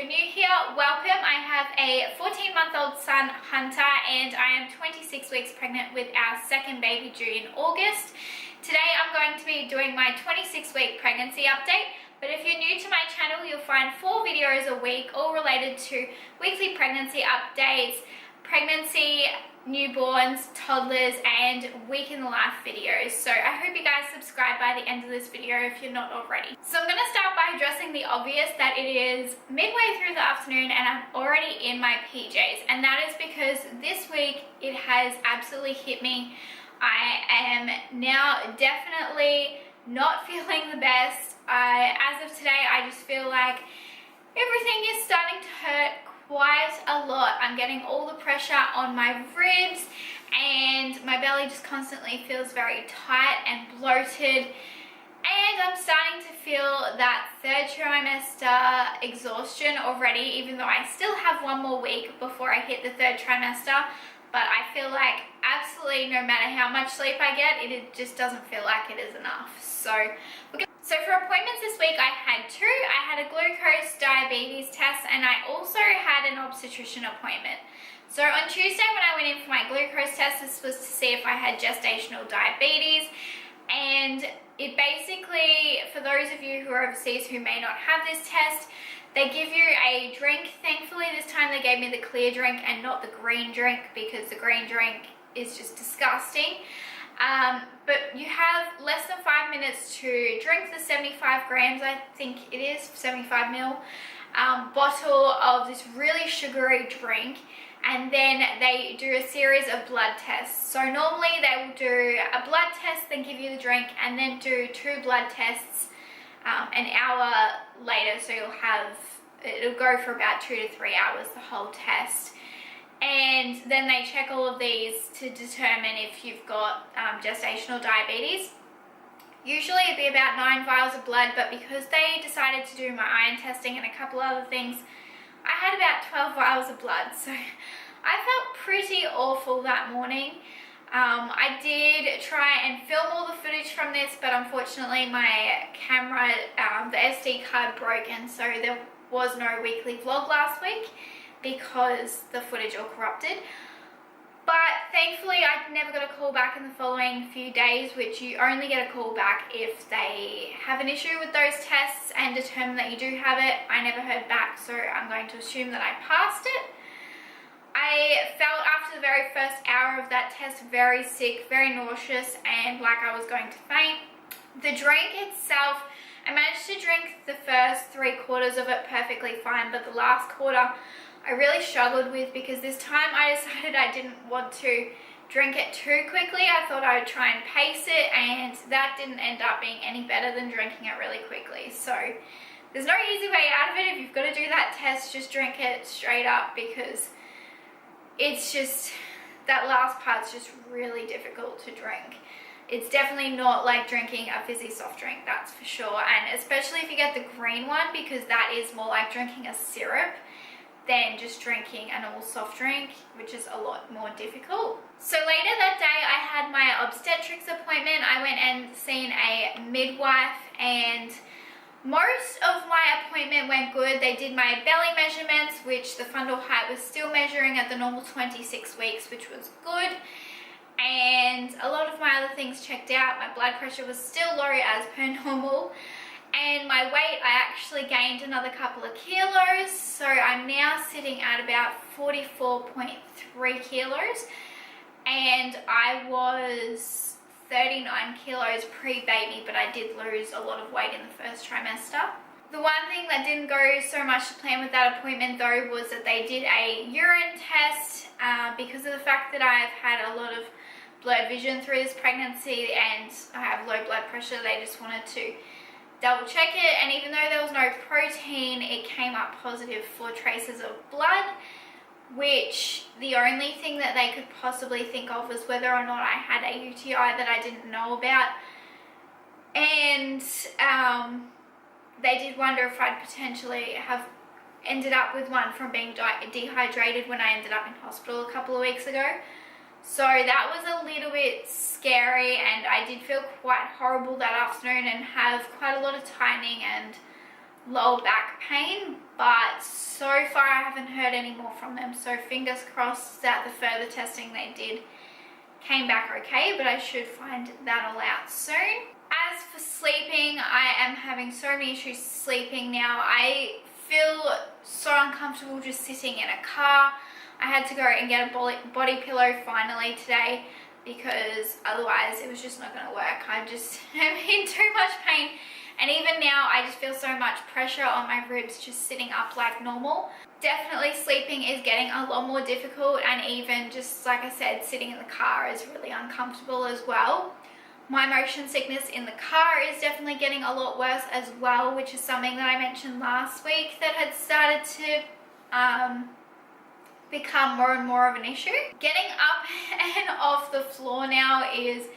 you're new here, welcome. I have a 14-month-old son, Hunter, and I am 26 weeks pregnant with our second baby due in August. Today I'm going to be doing my 26-week pregnancy update, but if you're new to my channel, you'll find 4 videos a week, all related to weekly pregnancy updates, pregnancy, newborns, toddlers, and week in the life videos. So I hope you guys subscribe by the end of this video if you're not already. So I'm going to start by addressing the obvious that it is midway through the afternoon and I'm already in my PJs, and that is because this week it has absolutely hit me. I am now definitely not feeling the best. As of today, I just feel like everything is starting to hurt quite a lot. I'm getting all the pressure on my ribs and my belly just constantly feels very tight and bloated, and I'm starting to feel that third trimester exhaustion already, even though I still have one more week before I hit the third trimester. But I feel like absolutely no matter how much sleep I get, it just doesn't feel like it is enough. So for appointments this week, I had 2. I had a glucose diabetes test and I also had an obstetrician appointment. So on Tuesday when I went in for my glucose test, this was to see if I had gestational diabetes, and it basically, for those of you who are overseas who may not have this test, they give you a drink. Thankfully this time they gave me the clear drink and not the green drink, because the green drink is just disgusting. But you have less than 5 minutes to drink the 75 grams, I think it is, 75 ml, bottle of this really sugary drink, and then they do a series of blood tests. So normally they will do a blood test, then give you the drink, and then do 2 blood tests an hour later, so it'll go for about 2 to 3 hours, the whole test. And then they check all of these to determine if you've got gestational diabetes. Usually it'd be about 9 vials of blood, but because they decided to do my iron testing and a couple other things, I had about 12 vials of blood. So I felt pretty awful that morning. I did try and film all the footage from this, but unfortunately my camera, the SD card broke, and so there was no weekly vlog last week because the footage all corrupted. But thankfully I never got a call back in the following few days, which you only get a call back if they have an issue with those tests and determine that you do have it. I never heard back, so I'm going to assume that I passed it. I felt after the very first hour of that test very sick, very nauseous, and like I was going to faint. The drink itself, I managed to drink the first 3/4 of it perfectly fine, but the last quarter I really struggled with, because this time I decided I didn't want to drink it too quickly. I thought I would try and pace it, and that didn't end up being any better than drinking it really quickly. So there's no easy way out of it. If you've got to do that test, just drink it straight up, because it's just, that last part's just really difficult to drink. It's definitely not like drinking a fizzy soft drink, that's for sure. And especially if you get the green one, because that is more like drinking a syrup than just drinking a normal soft drink, which is a lot more difficult. So later that day I had my obstetrics appointment. I went and seen a midwife, and most of my appointment went good. They did my belly measurements, which the fundal height was still measuring at the normal 26 weeks, which was good. And a lot of my other things checked out. My blood pressure was still low as per normal. And my weight, I actually gained another couple of kilos. So I'm now sitting at about 44.3 kilos. And I was 39 kilos pre-baby, but I did lose a lot of weight in the first trimester. The one thing that didn't go so much to plan with that appointment though was that they did a urine test, because of the fact that I've had a lot of blurred vision through this pregnancy and I have low blood pressure. They just wanted to double check it, and even though there was no protein, it came up positive for traces of blood, which the only thing that they could possibly think of was whether or not I had a UTI that I didn't know about. And they did wonder if I'd potentially have ended up with one from being dehydrated when I ended up in hospital a couple of weeks ago. So that was a little bit scary, and I did feel quite horrible that afternoon and have quite a lot of tightening and lower back pain, but so far I haven't heard any more from them, so fingers crossed that the further testing they did came back okay, but I should find that all out soon. As for sleeping, I am having so many issues sleeping now. I feel so uncomfortable just sitting in a car. I had to go and get a body pillow finally today because otherwise it was just not going to work. I just am in too much pain, and even now I just feel so much pressure on my ribs just sitting up like normal. Definitely sleeping is getting a lot more difficult, and even just like I said, sitting in the car is really uncomfortable as well. My motion sickness in the car is definitely getting a lot worse as well, which is something that I mentioned last week that had started to become more and more of an issue. Getting up and off the floor now is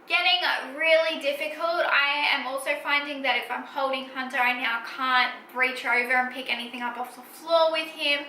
getting really difficult. I am also finding that if I'm holding Hunter, I now can't reach over and pick anything up off the floor with him.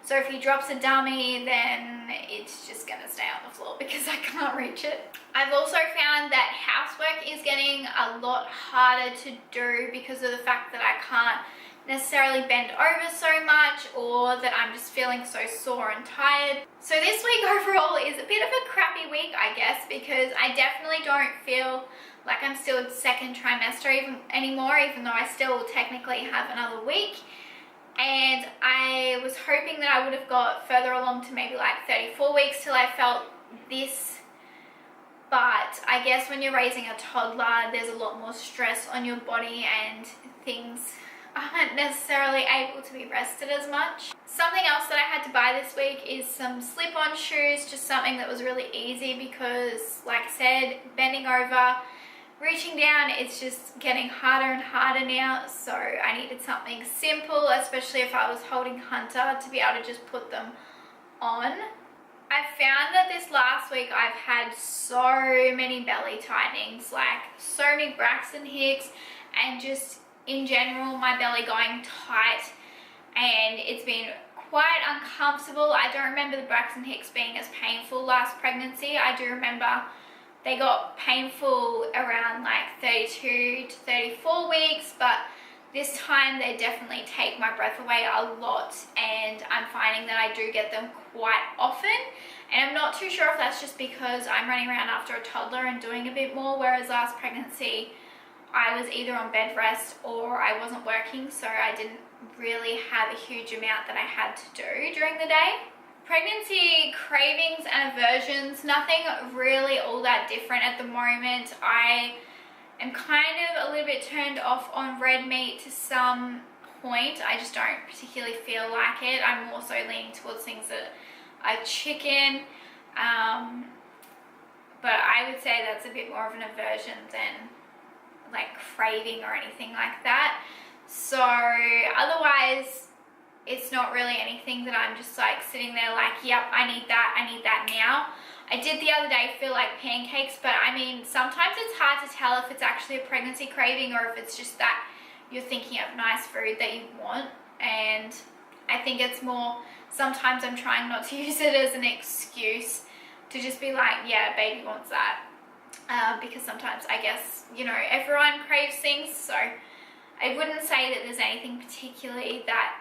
So if he drops a dummy, then it's just gonna stay on the floor because I can't reach it. I've also found that housework is getting a lot harder to do because of the fact that I can't necessarily bend over so much, or that I'm just feeling so sore and tired. So this week overall is a bit of a crappy week, I guess, because I definitely don't feel like I'm still in second trimester anymore, even though I still technically have another week. And I was hoping that I would have got further along to maybe like 34 weeks till I felt this. But I guess when you're raising a toddler, there's a lot more stress on your body and things aren't necessarily able to be rested as much. Something else that I had to buy this week is some slip-on shoes, just something that was really easy because, like I said, bending over, reaching down, it's just getting harder and harder now, so I needed something simple, especially if I was holding Hunter, to be able to just put them on. I found that this last week I've had so many belly tightenings, like so many Braxton Hicks, and just in general my belly going tight, and it's been quite uncomfortable. I don't remember the Braxton Hicks being as painful last pregnancy. I do remember they got painful around like 32 to 34 weeks, but this time they definitely take my breath away a lot, and I'm finding that I do get them quite often. And I'm not too sure if that's just because I'm running around after a toddler and doing a bit more, whereas last pregnancy I was either on bed rest or I wasn't working, so I didn't really have a huge amount that I had to do during the day. Pregnancy cravings and aversions, nothing really all that different at the moment. I am kind of a little bit turned off on red meat to some point. I just don't particularly feel like it. I'm more so leaning towards things that are chicken, but I would say that's a bit more of an aversion than like craving or anything like that. So otherwise it's not really anything that I'm just like sitting there like, yep, I need that now. I did the other day feel like pancakes, but I mean, sometimes it's hard to tell if it's actually a pregnancy craving or if it's just that you're thinking of nice food that you want. And I think it's more, sometimes I'm trying not to use it as an excuse to just be like, yeah, baby wants that. Because sometimes I guess, you know, everyone craves things, so I wouldn't say that there's anything particularly that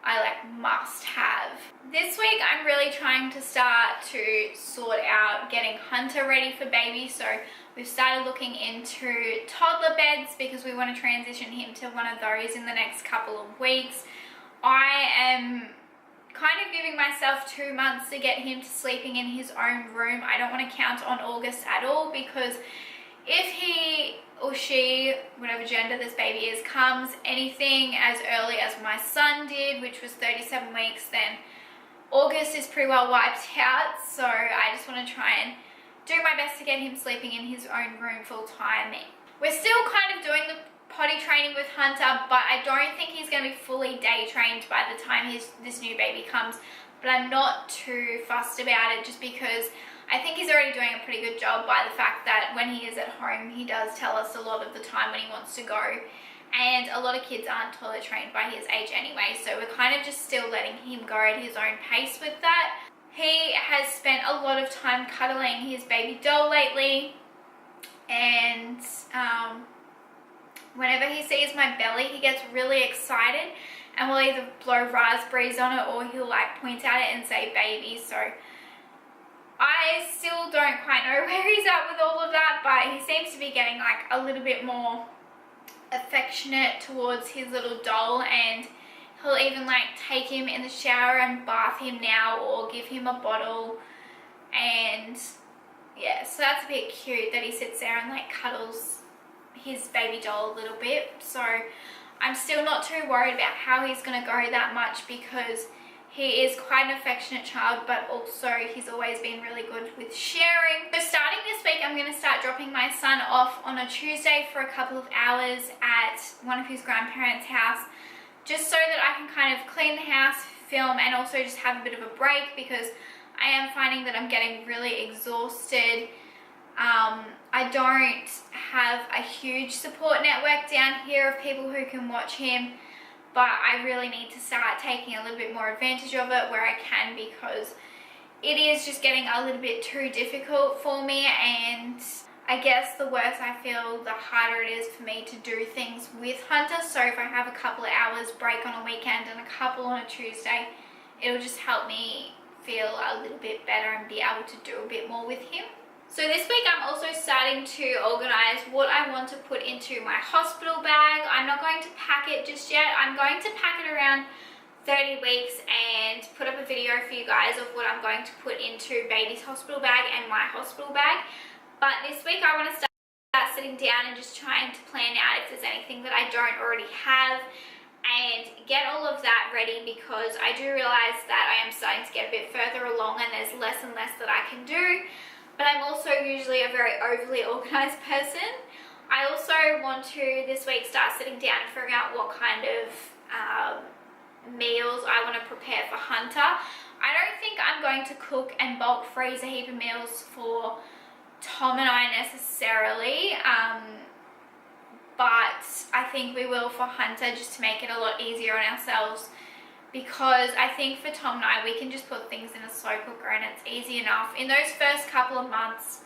I like must have. This week I'm really trying to start to sort out getting Hunter ready for baby, so we've started looking into toddler beds because we want to transition him to one of those in the next couple of weeks. I am kind of giving myself 2 months to get him to sleeping in his own room. I don't want to count on August at all, because if he or she, whatever gender this baby is, comes anything as early as my son did, which was 37 weeks, then August is pretty well wiped out. So I just want to try and do my best to get him sleeping in his own room full time. We're still kind of doing the potty training with Hunter, but I don't think he's going to be fully day trained by the time this new baby comes. But I'm not too fussed about it, just because I think he's already doing a pretty good job by the fact that when he is at home, he does tell us a lot of the time when he wants to go. And a lot of kids aren't toilet trained by his age anyway, so we're kind of just still letting him go at his own pace with that. He has spent a lot of time cuddling his baby doll lately, and whenever he sees my belly, he gets really excited and will either blow raspberries on it or he'll like point at it and say baby. So I still don't quite know where he's at with all of that, but he seems to be getting like a little bit more affectionate towards his little doll, and he'll even like take him in the shower and bath him now or give him a bottle. And yeah, so that's a bit cute that he sits there and like cuddles his baby doll a little bit. So I'm still not too worried about how he's going to go that much, because he is quite an affectionate child, but also he's always been really good with sharing. So starting this week, I'm going to start dropping my son off on a Tuesday for a couple of hours at one of his grandparents' house, just so that I can kind of clean the house, film, and also just have a bit of a break, because I am finding that I'm getting really exhausted. I don't have a huge support network down here of people who can watch him, but I really need to start taking a little bit more advantage of it where I can, because it is just getting a little bit too difficult for me. And I guess the worse I feel, the harder it is for me to do things with Hunter. So if I have a couple of hours break on a weekend and a couple on a Tuesday, it'll just help me feel a little bit better and be able to do a bit more with him. So this week I'm also starting to organise what I want to put into my hospital bag. I'm not going to pack it just yet. I'm going to pack it around 30 weeks and put up a video for you guys of what I'm going to put into baby's hospital bag and my hospital bag. But this week I want to start sitting down and just trying to plan out if there's anything that I don't already have and get all of that ready, because I do realise that I am starting to get a bit further along and there's less and less that I can do. But I'm also usually a very overly organised person. I also want to this week start sitting down and figuring out what kind of meals I want to prepare for Hunter. I don't think I'm going to cook and bulk freeze a heap of meals for Tom and I necessarily, but I think we will for Hunter, just to make it a lot easier on ourselves, because I think for Tom and I, we can just put things in a slow cooker and it's easy enough. In those first couple of months,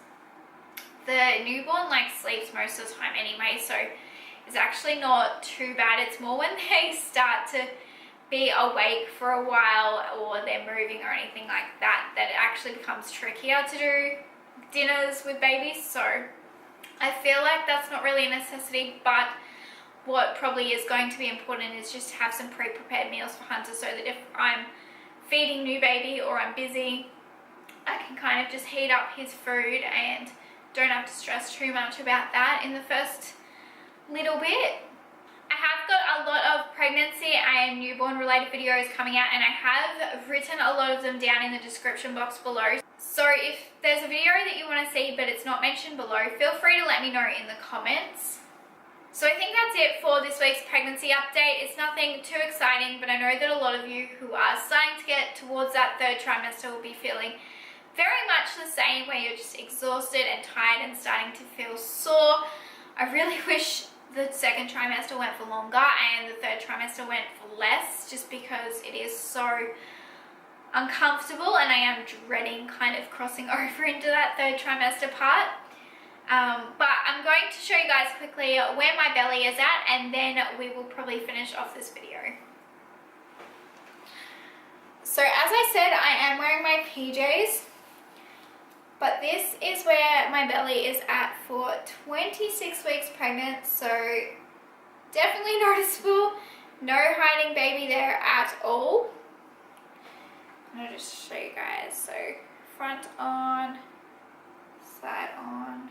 the newborn like sleeps most of the time anyway, so it's actually not too bad. It's more when they start to be awake for a while or they're moving or anything like that, that it actually becomes trickier to do dinners with babies. So I feel like that's not really a necessity, but what probably is going to be important is just to have some pre-prepared meals for Hunter, so that if I'm feeding new baby or I'm busy, I can kind of just heat up his food and don't have to stress too much about that in the first little bit. I have got a lot of pregnancy and newborn related videos coming out, and I have written a lot of them down in the description box below. So if there's a video that you want to see but it's not mentioned below, feel free to let me know in the comments. So I think that's it for this week's pregnancy update. It's nothing too exciting, but I know that a lot of you who are starting to get towards that third trimester will be feeling very much the same, where you're just exhausted and tired and starting to feel sore. I really wish the second trimester went for longer and the third trimester went for less, just because it is so uncomfortable and I am dreading kind of crossing over into that third trimester part. But I'm going to show you guys quickly where my belly is at, and then we will probably finish off this video. So as I said, I am wearing my PJs, but this is where my belly is at for 26 weeks pregnant, so definitely noticeable. No hiding baby there at all. I'm going to just show you guys. So front on, side on.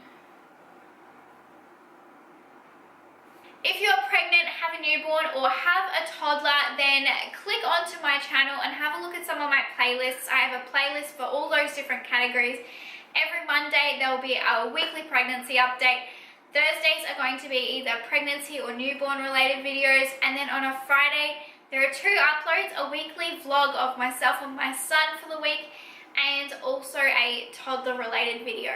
If you're pregnant, have a newborn, or have a toddler, then click onto my channel and have a look at some of my playlists. I have a playlist for all those different categories. Every Monday there will be a weekly pregnancy update. Thursdays are going to be either pregnancy or newborn related videos, and then on a Friday there are 2 uploads, a weekly vlog of myself and my son for the week, and also a toddler related video.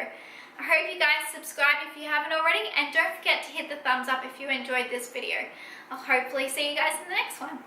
I hope you guys subscribe if you haven't already, and don't forget to hit the thumbs up if you enjoyed this video. I'll hopefully see you guys in the next one.